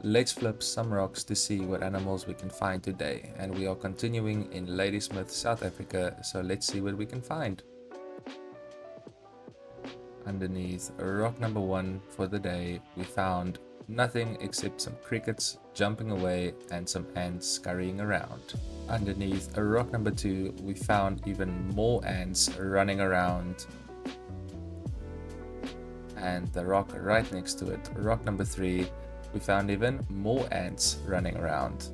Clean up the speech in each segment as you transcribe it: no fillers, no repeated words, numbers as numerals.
Let's flip some rocks to see what animals we can find today, and we are continuing in Ladysmith, South Africa, so let's see what we can find. Underneath rock number 1 for the day, we found nothing except some crickets jumping away and some ants scurrying around. Underneath rock number 2, we found even more ants running around. And the rock right next to it, rock number 3, we found even more ants running around.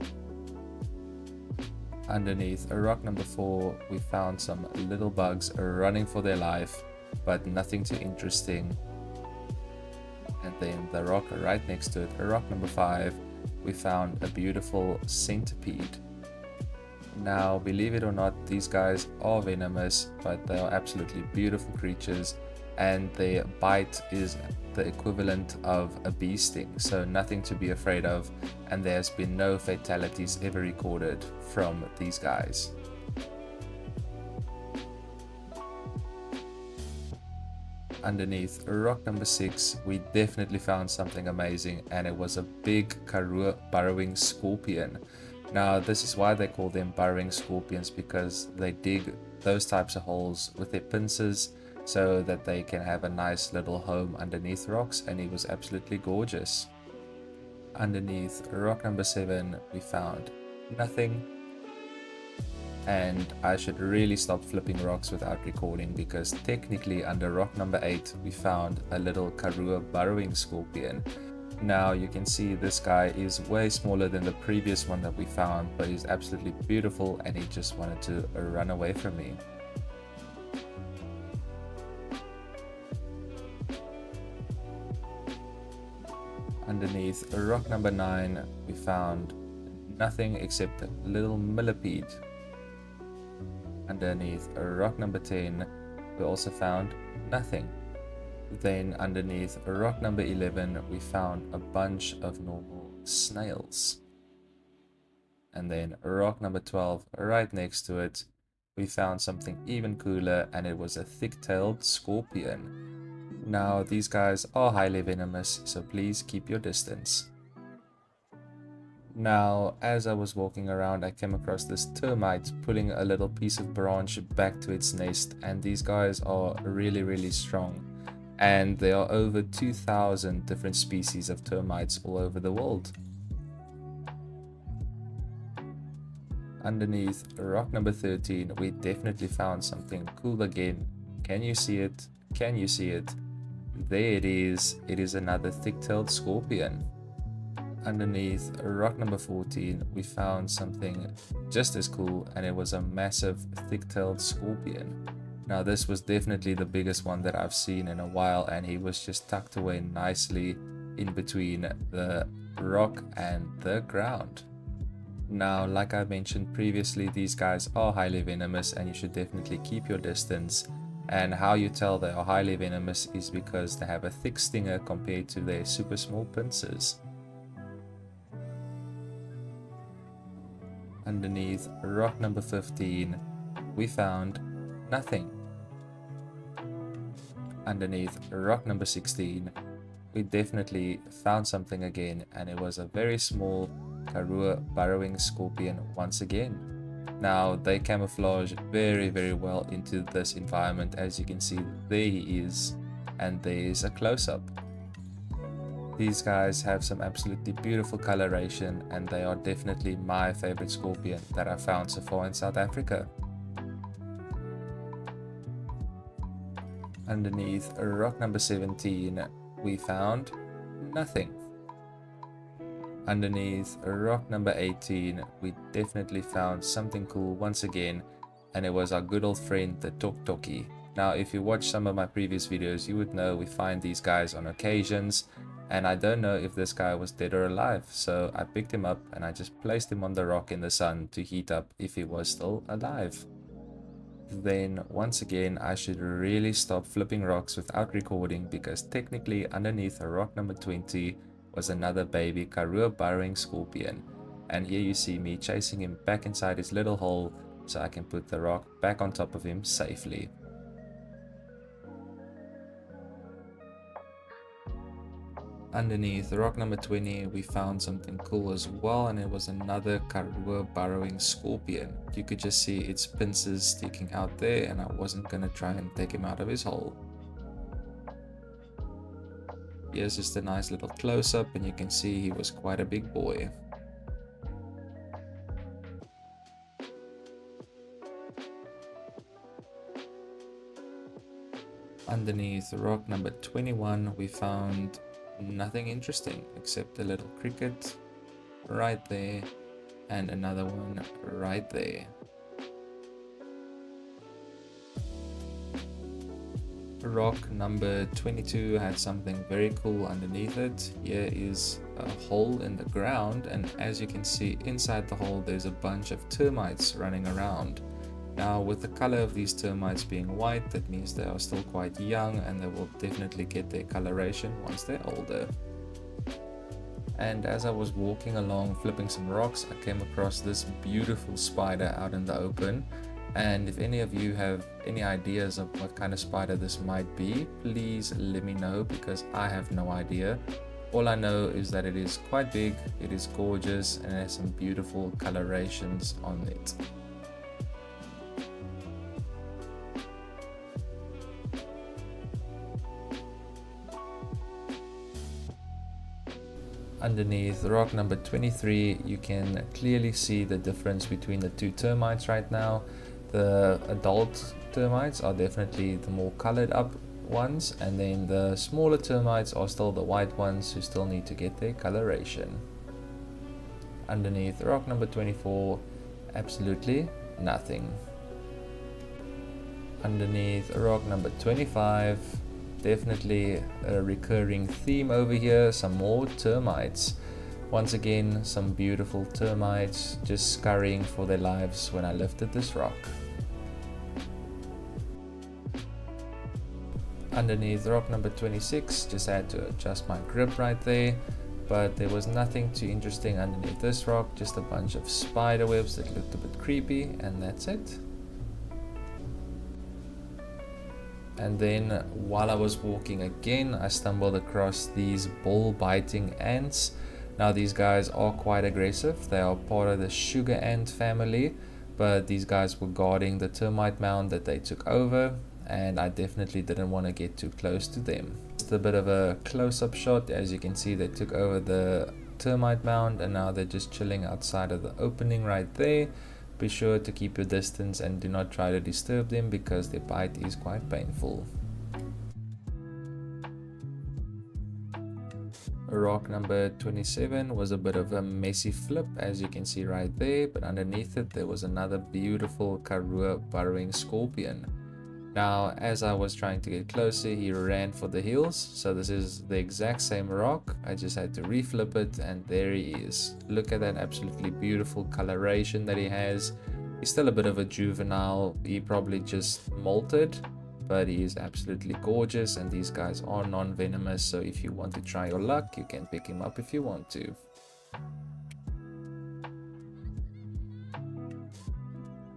Underneath rock number 4, we found some little bugs running for their life, but nothing too interesting. And then the rock right next to it, rock number 5, we found a beautiful centipede. Now, believe it or not, these guys are venomous, but they are absolutely beautiful creatures, and their bite is the equivalent of a bee sting, so nothing to be afraid of, and there's been no fatalities ever recorded from these guys. Underneath rock number 6, we definitely found something amazing, and it was a big Karoo Burrowing Scorpion. Now, this is why they call them burrowing scorpions, because they dig those types of holes with their pincers so that they can have a nice little home underneath rocks, and he was absolutely gorgeous. Underneath rock number 7, we found nothing. And I should really stop flipping rocks without recording, because technically under rock number 8 we found a little Karoo Burrowing Scorpion. Now you can see this guy is way smaller than the previous one that we found, but he's absolutely beautiful and he just wanted to run away from me. Underneath rock number 9 we found nothing except a little millipede. Underneath rock number 10 we also found nothing. Then underneath rock number 11 we found a bunch of normal snails. And then rock number 12, right next to it, we found something even cooler, and it was a thick-tailed scorpion. Now these guys are highly venomous, so please keep your distance. Now, as I was walking around, I came across this termite pulling a little piece of branch back to its nest, and these guys are really strong. And there are over 2,000 different species of termites all over the world. Underneath rock number 13, we definitely found something cool again. Can you see it? Can you see it? There it is. It is another thick-tailed scorpion. Underneath rock number 14, we found something just as cool, and it was a massive thick-tailed scorpion. Now this was definitely the biggest one that I've seen in a while, and he was just tucked away nicely in between the rock and the ground. Now, like I mentioned previously, these guys are highly venomous and you should definitely keep your distance. And how you tell they are highly venomous is because they have a thick stinger compared to their super small pincers. Underneath rock number 15, we found nothing. Underneath rock number 16, we definitely found something again, and it was a very small Karoo Burrowing Scorpion once again. Now they camouflage very well into this environment. As you can see, there he is, and there is a close-up. These guys have some absolutely beautiful coloration, and they are definitely my favorite scorpion that I found so far in South Africa. Underneath rock number 17, we found nothing. Underneath rock number 18, we definitely found something cool once again, and it was our good old friend the Tok-Tokkie. Now if you watch some of my previous videos, you would know we find these guys on occasions, and I don't know if this guy was dead or alive, so I picked him up and I just placed him on the rock in the sun to heat up if he was still alive. Then once again, I should really stop flipping rocks without recording, because technically underneath rock number 20 was another baby Karoo Burrowing Scorpion, and here you see me chasing him back inside his little hole so I can put the rock back on top of him safely. Underneath rock number 20, we found something cool as well, and it was another Karoo Burrowing Scorpion. You could just see its pincers sticking out there, and I wasn't gonna try and take him out of his hole. Here's just a nice little close-up, and you can see he was quite a big boy. Underneath rock number 21, we found nothing interesting except a little cricket right there and another one right there. Rock number 22 had something very cool underneath it. Here is a hole in the ground, and as you can see inside the hole there's a bunch of termites running around. Now with the color of these termites being white, that means they are still quite young and they will definitely get their coloration once they're older. And as I was walking along flipping some rocks, I came across this beautiful spider out in the open. And if any of you have any ideas of what kind of spider this might be, please let me know, because I have no idea. All I know is that it is quite big, it is gorgeous, and it has some beautiful colorations on it. Underneath rock number 23, you can clearly see the difference between the two termites right now. The adult termites are definitely the more colored up ones, and then the smaller termites are still the white ones who still need to get their coloration. Underneath rock number 24, absolutely nothing. Underneath rock number 25, definitely a recurring theme over here, some more termites. Once again, some beautiful termites just scurrying for their lives when I lifted this rock. Underneath rock number 26, just had to adjust my grip right there, but there was nothing too interesting underneath this rock, just a bunch of spider webs that looked a bit creepy, and that's it. And then while I was walking again, I stumbled across these ball-biting ants. Now these guys are quite aggressive. They are part of the sugar ant family, but these guys were guarding the termite mound that they took over, and I definitely didn't want to get too close to them. Just a bit of a close-up shot. As you can see, they took over the termite mound, and now they're just chilling outside of the opening right there. Be sure to keep your distance and do not try to disturb them, because their bite is quite painful. Rock number 27 was a bit of a messy flip, as you can see right there, but underneath it there was another beautiful Karoo Burrowing Scorpion. Now as I was trying to get closer, he ran for the hills, so this is the exact same rock. I just had to reflip it, and there he is. Look at that absolutely beautiful coloration that he has. He's still a bit of a juvenile, he probably just molted, but he is absolutely gorgeous, and these guys are non-venomous, so if you want to try your luck, you can pick him up if you want to.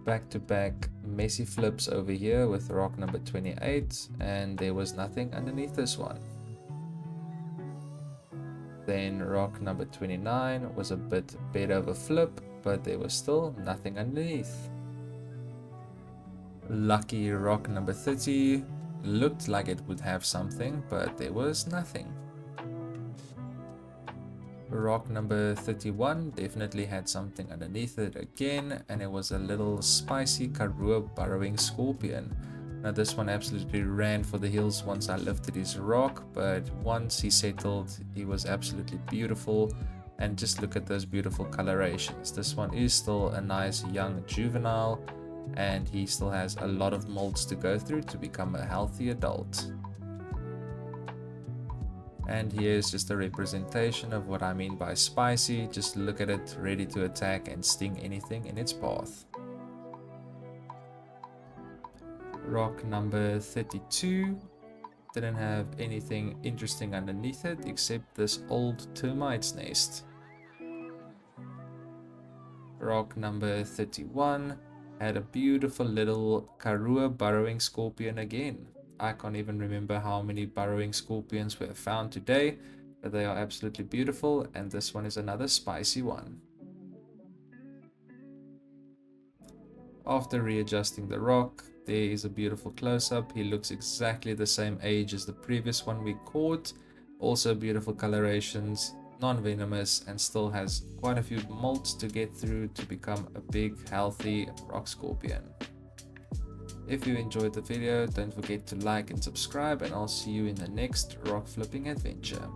Back-to-back messy flips over here with rock number 28, and there was nothing underneath this one. Then rock number 29 was a bit better of a flip, but there was still nothing underneath. Lucky rock number 30 looked like it would have something, but there was nothing. Rock number 31 definitely had something underneath it again, and it was a little spicy Karoo Burrowing Scorpion. Now this one absolutely ran for the hills once I lifted his rock, but once he settled, he was absolutely beautiful. And just look at those beautiful colorations. This one is still a nice young juvenile, and he still has a lot of molts to go through to become a healthy adult. And here's just a representation of what I mean by spicy. Just look at it, ready to attack and sting anything in its path. Rock number 32 didn't have anything interesting underneath it except this old termite's nest. Rock number 31 had a beautiful little Karoo Burrowing Scorpion again. I can't even remember how many burrowing scorpions were found today, but they are absolutely beautiful, and this one is another spicy one. After readjusting the rock, there is a beautiful close-up. He looks exactly the same age as the previous one we caught. Also beautiful colorations, non-venomous, and still has quite a few molts to get through to become a big, healthy rock scorpion. If you enjoyed the video, don't forget to like and subscribe, and I'll see you in the next rock flipping adventure.